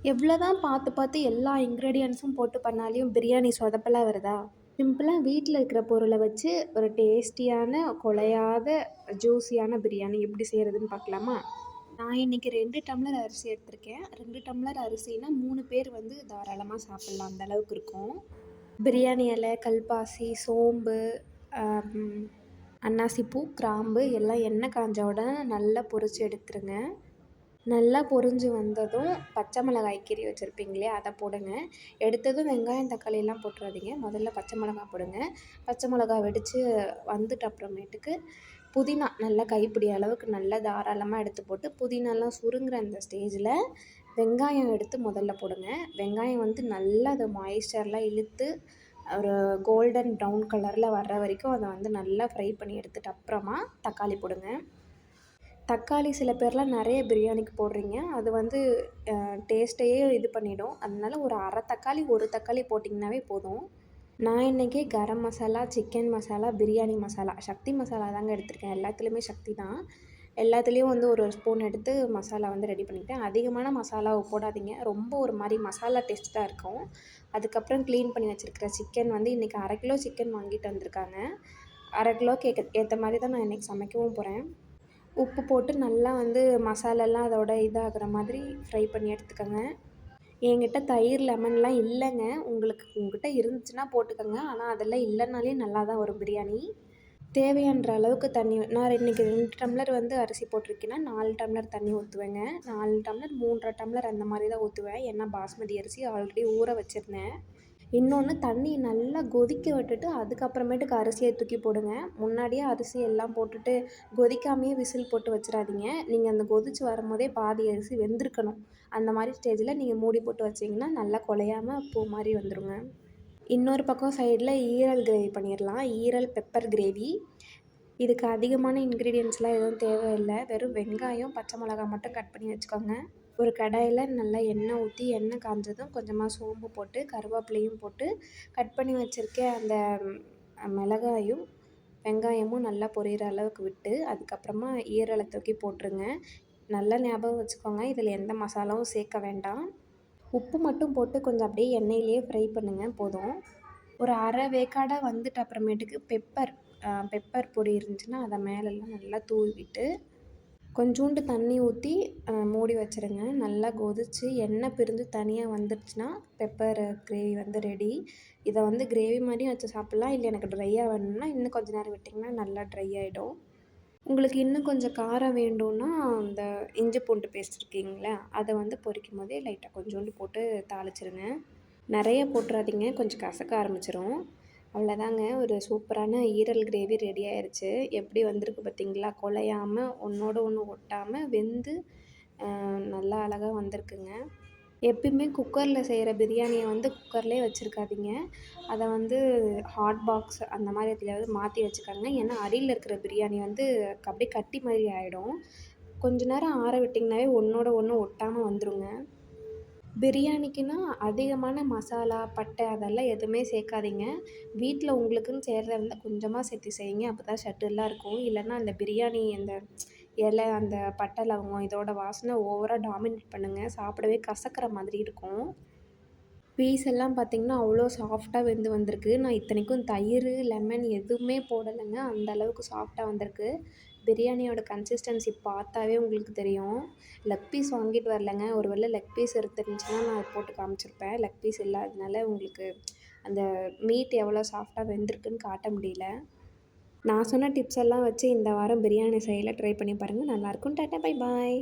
எவ்வளோதான் பார்த்து பார்த்து எல்லா இன்க்ரீடியன்ட்ஸும் போட்டு பண்ணாலையும் பிரியாணி சொதப்பலா வருதா? சிம்பிளா வீட்ல இருக்கிற பொருள வச்சு ஒரு டேஸ்டியான, குழையாத, ஜூஸியான பிரியாணி எப்படி செய்றதுன்னு பார்க்கலாமா? நான் இன்னைக்கு 2 டம்ளர் அரிசி எடுத்திருக்கேன். 2 டம்ளர் அரிசினா 3 பேர் வந்து தாராளமா சாப்பிடலாம். அந்த அளவுக்கு இருக்கும். பிரியாணி இலை, கல்பாசி, சோம்பு, அம் அன்னாசிப்பூ, கிராம்பு எல்லாம் எண்ணெய் காஞ்ச உடனே நல்லா பொரிச்சு எடுத்துருங்க. நல்லா பொரிஞ்சு வந்ததும் பச்சை மிளகாய் கீறி வச்சுருப்பீங்க இல்லையா, அதை போடுங்க. எடுத்ததும் வெங்காயம், தக்காளியெல்லாம் போட்டுறாதீங்க. முதல்ல பச்சை மிளகா போடுங்க. பச்சை மிளகா வெடித்து வந்துட்டு அப்புறமேட்டுக்கு புதினா நல்லா கைப்பிடி அளவுக்கு நல்லா தாராளமாக எடுத்து போட்டு, புதினாலாம் சுருங்குற அந்த ஸ்டேஜில் வெங்காயம் எடுத்து முதல்ல போடுங்க. வெங்காயம் வந்து நல்லா அதை மாய்ஸ்சர்லாம் இழுத்து ஒரு கோல்டன் ப்ரௌன் கலரில் வர்ற வரைக்கும் அதை வந்து நல்லா ஃப்ரை பண்ணி எடுத்துட்டு அப்புறமா தக்காளி போடுங்க. தக்காளி சில பேர்லாம் நிறைய பிரியாணிக்கு போடுறீங்க. அது வந்து டேஸ்ட்டையே இது பண்ணிடும். அதனால ஒரு அரை தக்காளி, ஒரு தக்காளி போட்டிங்கனாவே போதும். நான் இன்றைக்கி கரம் மசாலா, சிக்கன் மசாலா, பிரியாணி மசாலா, சக்தி மசாலா தாங்க எடுத்திருக்கேன். எல்லாத்துலேயுமே சக்தி தான். எல்லாத்துலேயும் வந்து ஒரு ஸ்பூன் எடுத்து மசாலா வந்து ரெடி பண்ணிக்கிட்டேன். அதிகமான மசாலாவை போடாதீங்க. ரொம்ப ஒரு மாதிரி மசாலா டேஸ்ட் தான் இருக்கும். அதுக்கப்புறம் க்ளீன் பண்ணி வச்சுருக்கிற சிக்கன் வந்து இன்றைக்கி 1/2 கிலோ சிக்கன் வாங்கிட்டு வந்திருக்காங்க. 1/2 கிலோக்கு ஏற்ற மாதிரி தான் நான் இன்றைக்கி சமைக்கவும் போகிறேன். உப்பு போட்டு நல்லா வந்து மசாலாலாம் அதோட இதாகிற மாதிரி ஃப்ரை பண்ணி எடுத்துக்கோங்க. என்கிட்ட தயிர், லெமன்லாம் இல்லைங்க. உங்ககிட்ட இருந்துச்சுன்னா போட்டுக்கோங்க. ஆனால் அதெல்லாம் இல்லைனாலே நல்லா தான் வரும் பிரியாணி. தேவையான்ற அளவுக்கு தண்ணி நான் இன்றைக்கி 2 டம்ளர் வந்து அரிசி போட்டிருக்கேன்னா 4 டம்ளர் தண்ணி ஊற்றுவேங்க. 4 டம்ளர் 3 1/2 டம்ளர் அந்த மாதிரி தான் ஊற்றுவேன். ஏன்னா பாஸ்மதி அரிசி ஆல்ரெடி ஊற வச்சுருந்தேன். இன்னொன்று தண்ணி நல்லா கொதிக்க விட்டுட்டு அதுக்கப்புறமேட்டுக்கு அரிசியை தூக்கி போடுங்க. முன்னாடியே அரிசி எல்லாம் போட்டுட்டு கொதிக்காமையே விசில் போட்டு வச்சிடாதீங்க. நீங்கள் அந்த கொதித்து வரும்போதே பாதி அரிசி வெந்திருக்கணும். அந்த மாதிரி ஸ்டேஜில் நீங்கள் மூடி போட்டு வச்சிங்கன்னா நல்லா குழையாமல் பூ மாதிரி வந்துடுங்க. இன்னொரு பக்கம் சைடில் ஈரல் கிரேவி பண்ணிடலாம். ஈரல் பெப்பர் கிரேவி. இதுக்கு அதிகமான இன்க்ரீடியன்ட்ஸ்லாம் எதுவும் தேவையில்லை. வெறும் வெங்காயம், பச்சை மிளகா மட்டும் கட் பண்ணி வச்சுக்கோங்க. ஒரு கடாயில் நல்லா எண்ணெய் ஊற்றி எண்ணெய் காஞ்சதும் கொஞ்சமாக சோம்பு போட்டு கருவேப்பிலையும் போட்டு கட் பண்ணி வச்சுருக்க அந்த மிளகாயும் வெங்காயமும் நல்லா பொரியிற அளவுக்கு விட்டு அதுக்கப்புறமா ஈரலை தூக்கி போட்டுருங்க. நல்லா ஞாபகம் வச்சுக்கோங்க, இதில் எந்த மசாலாவும் சேர்க்க வேண்டாம். உப்பு மட்டும் போட்டு கொஞ்சம் அப்படியே எண்ணெயிலேயே ஃப்ரை பண்ணுங்கள் போதும். ஒரு அரை வேக்காடாக வந்துட்டு அப்புறமேட்டுக்கு பெப்பர் பொடி இருந்துச்சுன்னா அதை மேலெல்லாம் நல்லா தூவிட்டு கொஞ்சோண்டு தண்ணி ஊற்றி மூடி வச்சுருங்க. நல்லா கொதித்து எண்ணெய் பிரிஞ்சு தனியாக வந்துடுச்சுன்னா பெப்பர் கிரேவி வந்து ரெடி. இதை வந்து கிரேவி மாதிரியும் வச்சு சாப்பிட்லாம். இல்லை எனக்கு ட்ரையாக வேணும்னா இன்னும் கொஞ்சம் நேரம் விட்டிங்கன்னா நல்லா ட்ரை ஆகிடும். உங்களுக்கு இன்னும் கொஞ்சம் காரம் வேண்டும்னா அந்த இஞ்சி பூண்டு பேஸ்ட் இருக்கீங்களா, அதை வந்து பொரிக்கும் போதே லைட்டாக கொஞ்சோண்டு போட்டு தாளிச்சிருங்க. நிறைய போட்டுறாதீங்க, கொஞ்சம் கசக்க ஆரம்பிச்சிரும். அவ்வளோதாங்க, ஒரு சூப்பரான ஈரல் கிரேவி ரெடி ஆயிடுச்சு. எப்படி வந்திருக்கு பார்த்தீங்களா? குழையாமல் ஒன்றோடு ஒன்று ஒட்டாமல் வெந்து நல்லா அழகாக வந்திருக்குங்க. எப்பயுமே குக்கரில் செய்கிற பிரியாணியை வந்து குக்கர்லேயே வச்சுருக்காதீங்க. அதை வந்து ஹாட் பாக்ஸ் அந்த மாதிரி எதுலையாவது மாற்றி வச்சுக்கோங்க. ஏன்னா அடியில் இருக்கிற பிரியாணி வந்து அப்படியே கட்டி மாதிரி ஆகிடும். கொஞ்ச நேரம் ஆற விட்டிங்கனாவே ஒன்றோட ஒன்று ஒட்டாமல் வந்துடுங்க. பிரியாணிக்குன்னா அதிகமான மசாலா, பட்டை அதெல்லாம் எதுவுமே சேர்க்காதீங்க. வீட்டில் உங்களுக்குன்னு செய்கிறதா இருந்தால் கொஞ்சமாக சேர்த்து செய்யுங்க. அப்போ தான் ஷட்டுலாம் இருக்கும். இல்லைன்னா அந்த பிரியாணி அந்த இலை, அந்த பட்டை, லவங்கம் இதோட வாசனை ஓவராக டாமினேட் பண்ணுங்க. சாப்பிடவே கசக்கிற மாதிரி இருக்கும். பீஸ் எல்லாம் பார்த்திங்கன்னா அவ்வளோ சாஃப்டாக வெந்து வந்திருக்கு. நான் இத்தனைக்கும் தயிர், லெமன் எதுவுமே போடலைங்க. அந்த அளவுக்கு சாஃப்டாக வந்திருக்கு. பிரியாணியோட கன்சிஸ்டன்சி பார்த்தாவே உங்களுக்கு தெரியும். லெக் பீஸ் வாங்கிட்டு வரலங்க. ஒரு வேளை லெக் பீஸ் இருந்துருந்துச்சுன்னா நான் அதை போட்டு காமிச்சிருப்பேன். லெக் பீஸ் இல்லாததுனால உங்களுக்கு அந்த மீட் எவ்வளோ சாஃப்டாக வெந்திருக்குன்னு காட்ட முடியல. நான் சொன்ன டிப்ஸ் எல்லாம் வச்சு இந்த வாரம் பிரியாணி செய்யல ட்ரை பண்ணி பாருங்கள். நல்லாயிருக்கும். Tata bye bye.